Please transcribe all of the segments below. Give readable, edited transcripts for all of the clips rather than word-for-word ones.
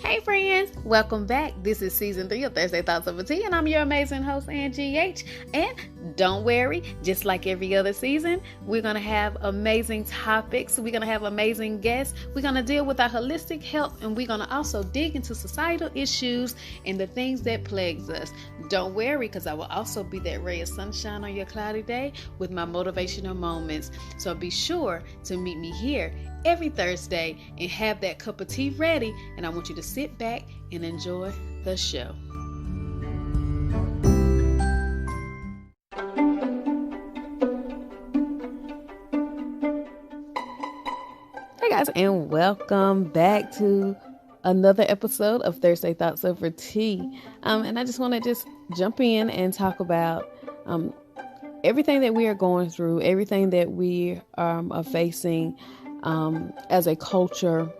Hey friends, welcome back. This is season 3 of Thursday Thoughts Over Tea, and I'm your amazing host, Angie H. And don't worry, just like every other season, we're going to have amazing topics. We're going to have amazing guests. We're going to deal with our holistic health, and we're going to also dig into societal issues and the things that plagues us. Don't worry, because I will also be that ray of sunshine on your cloudy day with my motivational moments. So be sure to meet me here every Thursday and have that cup of tea ready, and I want you to sit back and enjoy the show. Hey guys, and welcome back to another episode of Thursday Thoughts Over Tea. And I just want to jump in and talk about everything that we are going through, everything that we are facing as a culture,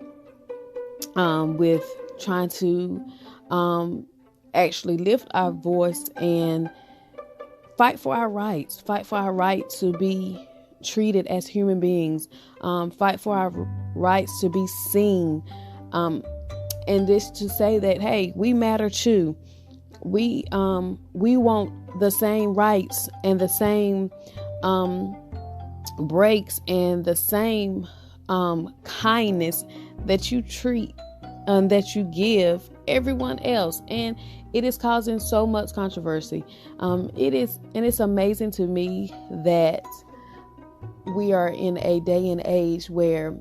with trying to actually lift our voice and fight for our rights to be treated as human beings, fight for our rights to be seen, and this to say that, hey, we matter too. We want the same rights and the same breaks and the same kindness that you treat and that you give everyone else. And it is causing so much controversy. It's amazing to me that we are in a day and age where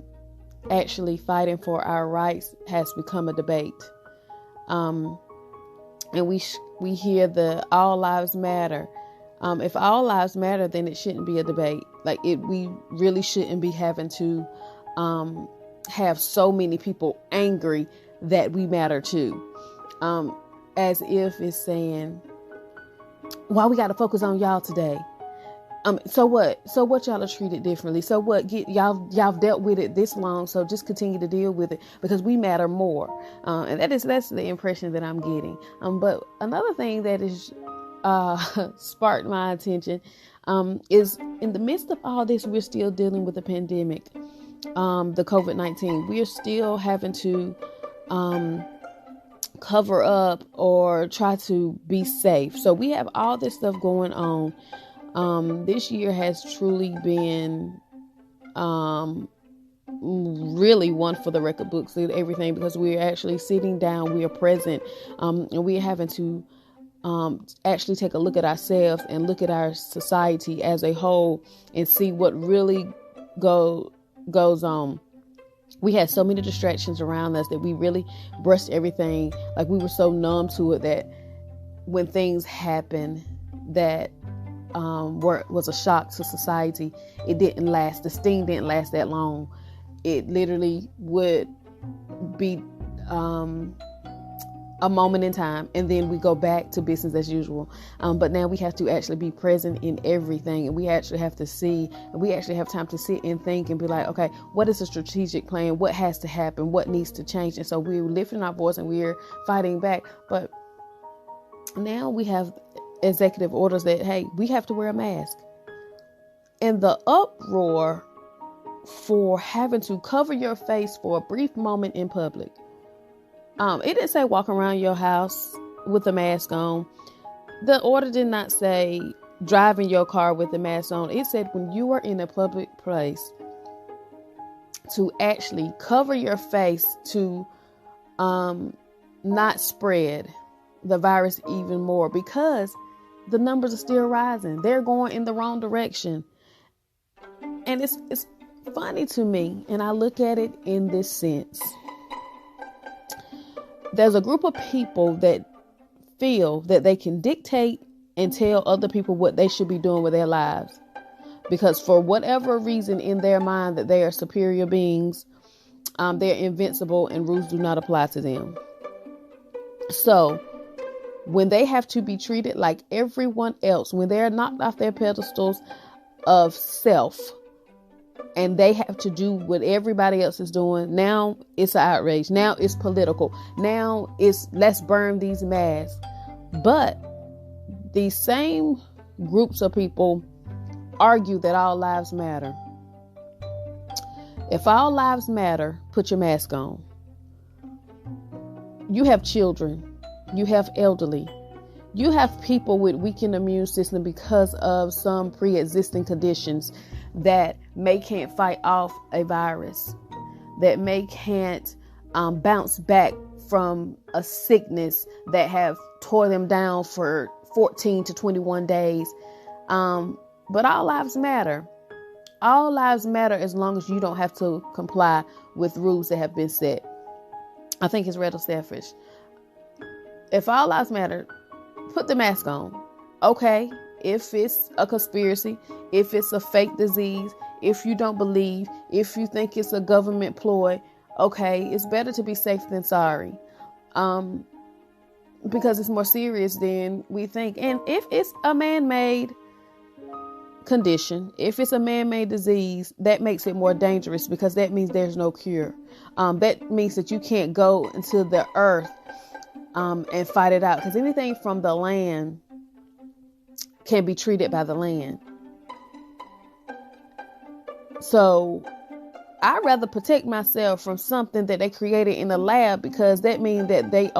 actually fighting for our rights has become a debate. And we hear the all lives matter. If all lives matter, then it shouldn't be a debate. We really shouldn't be having to have so many people angry that we matter too. As if it's saying, why we got to focus on y'all today? So what y'all are treated differently? So what, y'all dealt with it this long, so just continue to deal with it because we matter more. And that's the impression that I'm getting. But another thing that is sparked my attention is in the midst of all this, we're still dealing with the pandemic, the COVID-19. We are still having to cover up or try to be safe. So we have all this stuff going on. This year has truly been really one for the record books and everything, because we're actually sitting down, we are present, and we're having to actually take a look at ourselves and look at our society as a whole and see what really goes on. We had so many distractions around us that we really brushed everything. Like, we were so numb to it that when things happen that was a shock to society, it didn't last. The sting didn't last that long. It literally would be a moment in time, and then we go back to business as usual. But now we have to actually be present in everything, and we actually have to see, and we actually have time to sit and think and be like, okay, what is the strategic plan? What has to happen? What needs to change? And so we're lifting our voice and we're fighting back. But now we have executive orders that, hey, we have to wear a mask. And the uproar for having to cover your face for a brief moment in public. It didn't say walk around your house with a mask on. The order did not say driving your car with a mask on. It said when you are in a public place to actually cover your face to not spread the virus even more, because the numbers are still rising. They're going in the wrong direction. And it's funny to me, and I look at it in this sense. There's a group of people that feel that they can dictate and tell other people what they should be doing with their lives, because for whatever reason in their mind that they are superior beings, they're invincible and rules do not apply to them. So when they have to be treated like everyone else, when they're knocked off their pedestals of self, and they have to do what everybody else is doing, now it's an outrage. Now it's political. Now it's let's burn these masks. But these same groups of people argue that all lives matter. If all lives matter, put your mask on. you have children, you have elderly, you have people with weakened immune system because of some pre-existing conditions that may can't fight off a virus, that may can't bounce back from a sickness that have tore them down for 14 to 21 days. But all lives matter. All lives matter as long as you don't have to comply with rules that have been set. I think it's rather selfish. If all lives matter, put the mask on. Okay, if it's a conspiracy, if it's a fake disease, if you don't believe, if you think it's a government ploy, okay, it's better to be safe than sorry. Because it's more serious than we think. And if it's a man-made condition, if it's a man-made disease, that makes it more dangerous because that means there's no cure. That means that you can't go into the earth and fight it out, because anything from the land can be treated by the land. So I'd rather protect myself from something that they created in the lab, because that means that they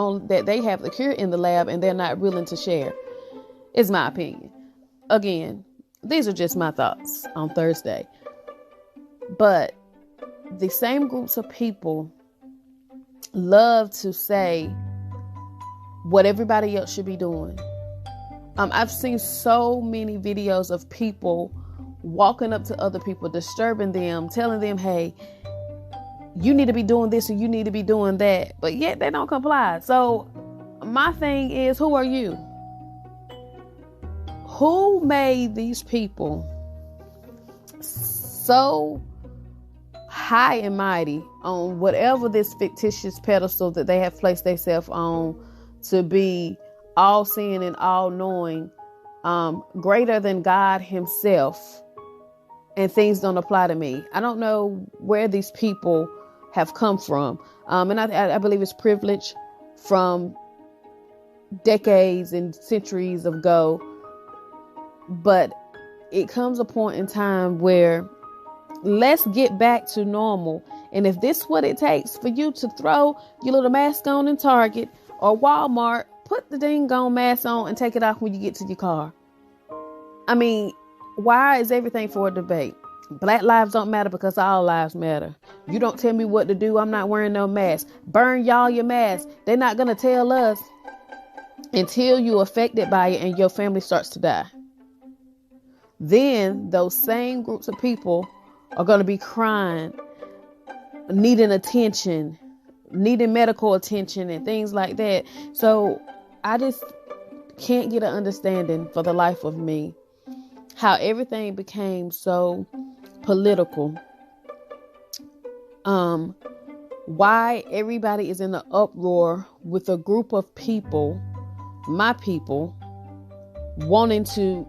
have the cure in the lab and they're not willing to share. Is my opinion. Again, these are just my thoughts on Thursday. But the same groups of people love to say what everybody else should be doing. I've seen so many videos of people walking up to other people, disturbing them, telling them, hey, you need to be doing this or you need to be doing that. But yet they don't comply. So my thing is, who are you? Who made these people so high and mighty on whatever this fictitious pedestal that they have placed themselves on to be all seeing and all knowing, greater than God himself, and things don't apply to me? I don't know where these people have come from. And I believe it's privilege from decades and centuries ago. But it comes a point in time where let's get back to normal. And if this is what it takes for you to throw your little mask on in Target or Walmart, put the dang on mask on and take it off when you get to your car. I mean, why is everything for a debate? Black lives don't matter because all lives matter. You don't tell me what to do. I'm not wearing no mask. Burn y'all your mask. They're not going to tell us until you're affected by it and your family starts to die. Then those same groups of people are going to be crying, needing attention, needing medical attention and things like that. So I just can't get an understanding for the life of me how everything became so political. Why everybody is in an uproar with a group of people, my people, wanting to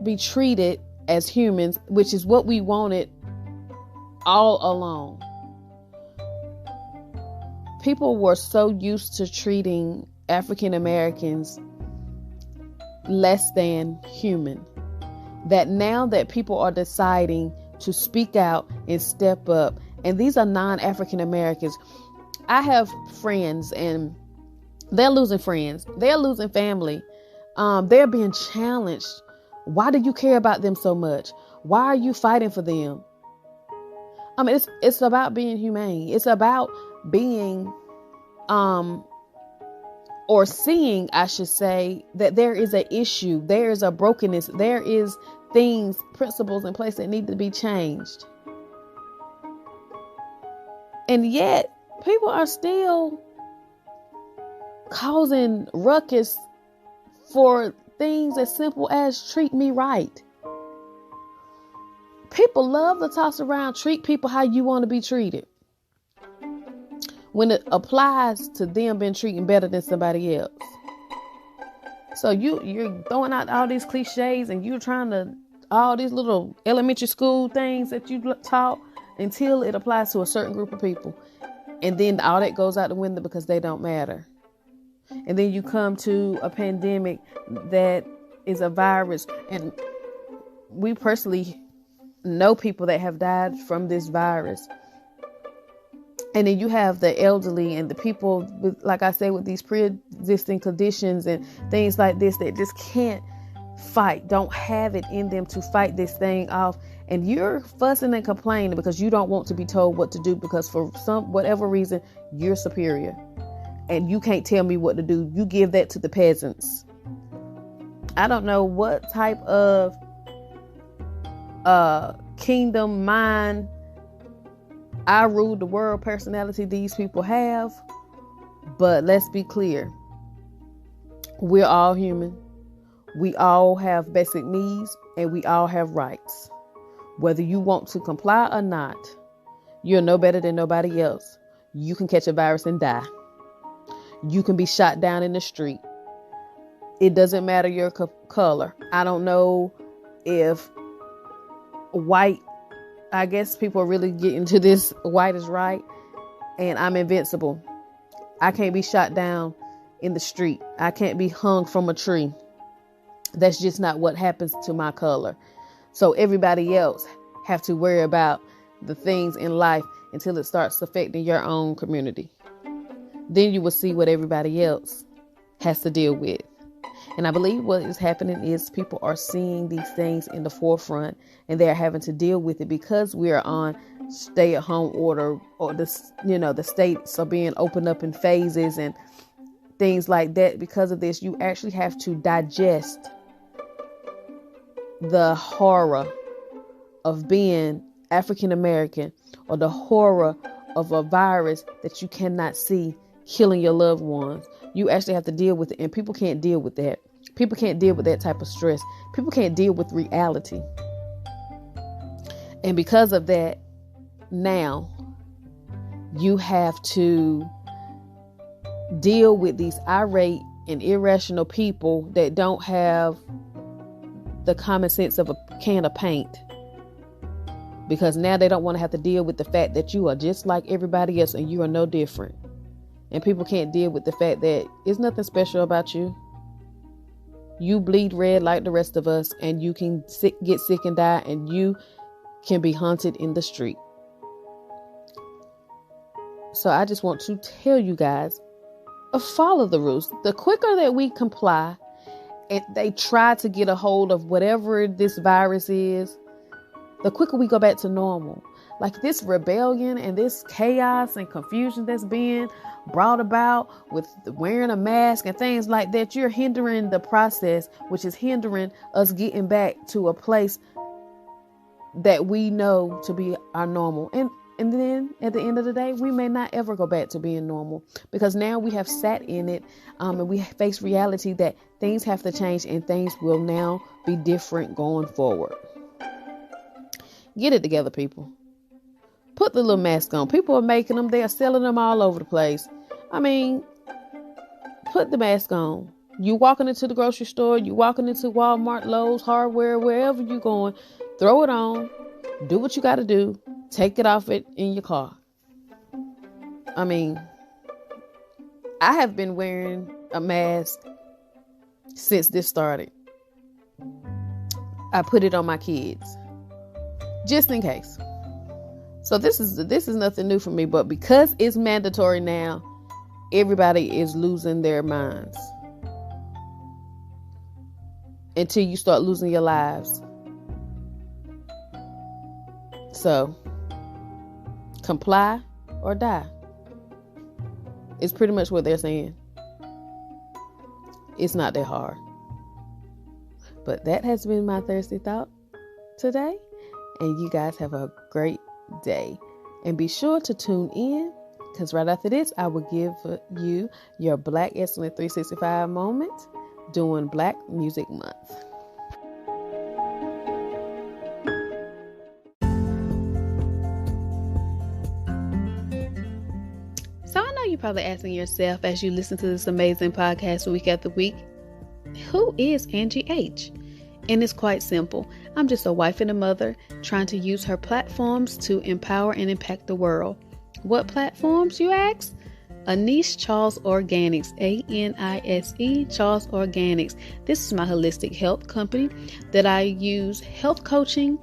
be treated as humans, which is what we wanted all along. People were so used to treating African Americans less than human that now that people are deciding to speak out and step up, and these are non-African Americans. I have friends and they're losing friends. They're losing family. They're being challenged. Why do you care about them so much? Why are you fighting for them? I mean, it's about being humane. It's about being, or seeing, I should say, that there is an issue. There is a brokenness. There is things, principles in place that need to be changed. And yet people are still causing ruckus for things as simple as treat me right. People love to toss around treat people how you want to be treated when it applies to them being treated better than somebody else. So you're throwing out all these cliches and you're trying to all these little elementary school things that you taught until it applies to a certain group of people. And then all that goes out the window because they don't matter. And then you come to a pandemic that is a virus. And we personally know people that have died from this virus. And then you have the elderly and the people with, like I say, with these pre-existing conditions and things like this that just can't fight, don't have it in them to fight this thing off. And you're fussing and complaining because you don't want to be told what to do, because for whatever reason, you're superior and you can't tell me what to do. You give that to the peasants. I don't know what type of kingdom mind, I rule the world personality these people have. But let's be clear. We're all human. We all have basic needs and we all have rights. Whether you want to comply or not, you're no better than nobody else. You can catch a virus and die. You can be shot down in the street. It doesn't matter your color. I don't know if white, I guess people are really getting to this white is right and I'm invincible. I can't be shot down in the street. I can't be hung from a tree. That's just not what happens to my color. So everybody else have to worry about the things in life until it starts affecting your own community. Then you will see what everybody else has to deal with. And I believe what is happening is people are seeing these things in the forefront and they're having to deal with it because we are on stay-at-home order, or the states are being opened up in phases and things like that. Because of this, you actually have to digest the horror of being African American, or the horror of a virus that you cannot see killing your loved ones. You actually have to deal with it, and people can't deal with that. People can't deal with that type of stress. People can't deal with reality. And because of that, now you have to deal with these irate and irrational people that don't have the common sense of a can of paint, because now they don't want to have to deal with the fact that you are just like everybody else and you are no different. And people can't deal with the fact that it's nothing special about you. You bleed red like the rest of us, and you can get sick and die, and you can be hunted in the street. So I just want to tell you guys, follow the rules. The quicker that we comply and they try to get a hold of whatever this virus is, the quicker we go back to normal. Like this rebellion and this chaos and confusion that's being brought about with wearing a mask and things like that, you're hindering the process, which is hindering us getting back to a place that we know to be our normal. And then at the end of the day, we may not ever go back to being normal, because now we have sat in it and we face reality that things have to change and things will now be different going forward. Get it together, people. Put the little mask on. People are making them. They are selling them all over the place. I mean, put the mask on. You walking into the grocery store, you walking into Walmart, Lowe's, Hardware, wherever you going, throw it on. Do what you got to do. Take it off it in your car. I mean, I have been wearing a mask since this started. I put it on my kids just in case. So this is nothing new for me, but because it's mandatory now, everybody is losing their minds until you start losing your lives. So comply or die. It's pretty much what they're saying. It's not that hard. But that has been my Thursday thought today. And you guys have a great day. And be sure to tune in, because right after this, I will give you your Black Excellent 365 moment during Black Music Month. So I know you're probably asking yourself as you listen to this amazing podcast week after week, who is Angie H? And it's quite simple. I'm just a wife and a mother trying to use her platforms to empower and impact the world. What platforms, you ask? Anise Charles Organics, ANISE Charles Organics. This is my holistic health company that I use health coaching,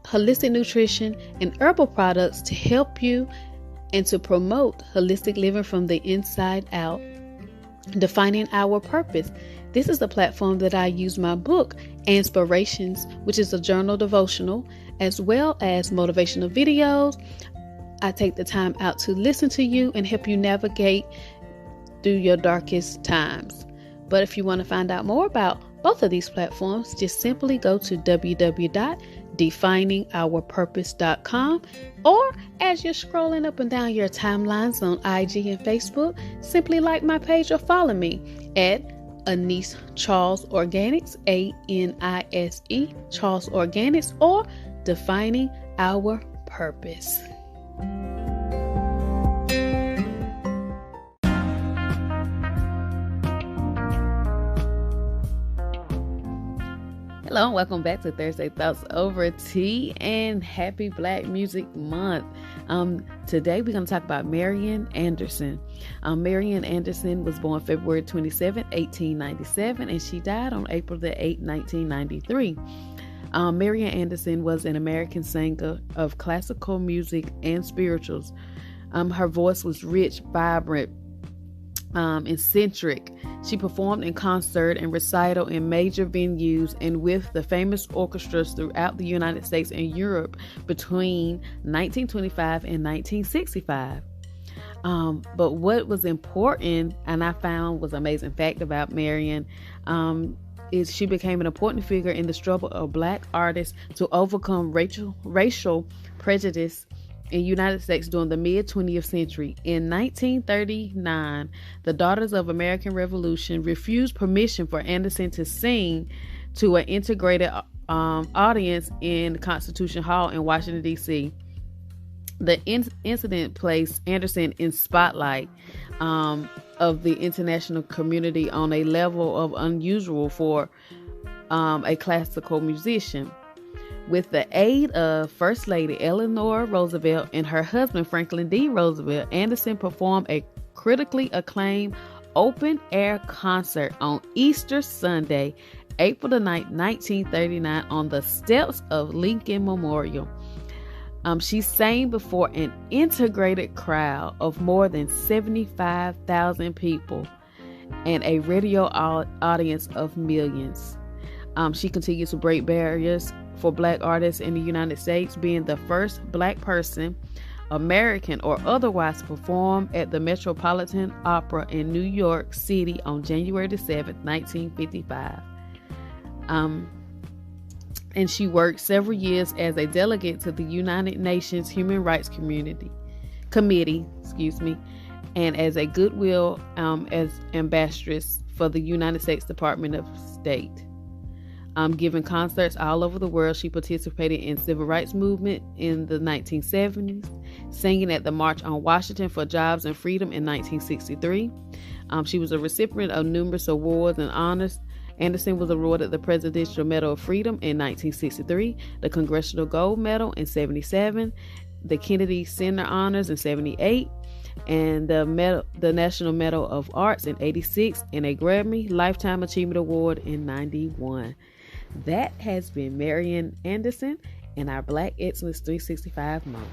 holistic nutrition, and herbal products to help you and to promote holistic living from the inside out. Defining Our Purpose. This is the platform that I use my book, Inspirations, which is a journal devotional, as well as motivational videos. I take the time out to listen to you and help you navigate through your darkest times. But if you want to find out more about both of these platforms, just simply go to www.definingourpurpose.com, or as you're scrolling up and down your timelines on IG and Facebook, simply like my page or follow me at Anise Charles Organics, ANISE Charles Organics, or Defining Our Purpose. Hello, and welcome back to Thursday Thoughts Over Tea, and happy Black Music Month. Today we're going to talk about Marian Anderson. Marian Anderson was born February 27, 1897, and she died on April the 8th, 1993. Marian Anderson was an American singer of classical music and spirituals. Her voice was rich, vibrant, eccentric. She performed in concert and recital in major venues and with the famous orchestras throughout the United States and Europe between 1925 and 1965. But what was important, and I found was an amazing fact about Marian, is she became an important figure in the struggle of Black artists to overcome racial prejudice in the United States during the mid-20th century. In 1939, the Daughters of American Revolution refused permission for Anderson to sing to an integrated audience in Constitution Hall in Washington, D.C. The incident placed Anderson in spotlight of the international community on a level of unusual for a classical musician. With the aid of First Lady Eleanor Roosevelt and her husband Franklin D. Roosevelt, Anderson performed a critically acclaimed open-air concert on Easter Sunday, April the 9th, 1939, on the steps of Lincoln Memorial. She sang before an integrated crowd of more than 75,000 people and a radio audience of millions. She continued to break barriers for Black artists in the United States, being the first Black person, American or otherwise, to perform at the Metropolitan Opera in New York City on January the 7th, 1955. And she worked several years as a delegate to the United Nations Human Rights Committee, and as a goodwill as ambassadress for the United States Department of State. Giving concerts all over the world. She participated in civil rights movement in the 1970s, singing at the March on Washington for Jobs and Freedom in 1963. She was a recipient of numerous awards and honors. Anderson was awarded the Presidential Medal of Freedom in 1963, the Congressional Gold Medal in 1977, the Kennedy Center Honors in 1978, and the National Medal of Arts in 1986, and a Grammy Lifetime Achievement Award in 1991. That has been Marian Anderson and our Black Excellence 365 moment.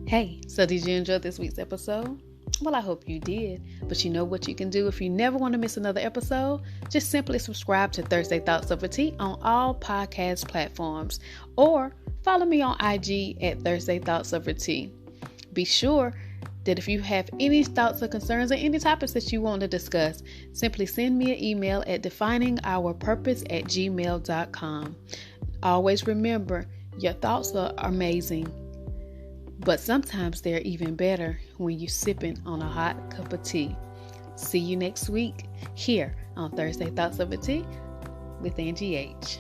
Hey, so did you enjoy this week's episode? Well, I hope you did. But you know what you can do if you never want to miss another episode? Just simply subscribe to Thursday Thoughts Over Tea on all podcast platforms, or follow me on IG at Thursday Thoughts Over Tea. Be sure that if you have any thoughts or concerns or any topics that you want to discuss, simply send me an email at definingourpurpose@gmail.com. Always remember, your thoughts are amazing, but sometimes they're even better when you're sipping on a hot cup of tea. See you next week here on Thursday Thoughts Over Tea with Angie H.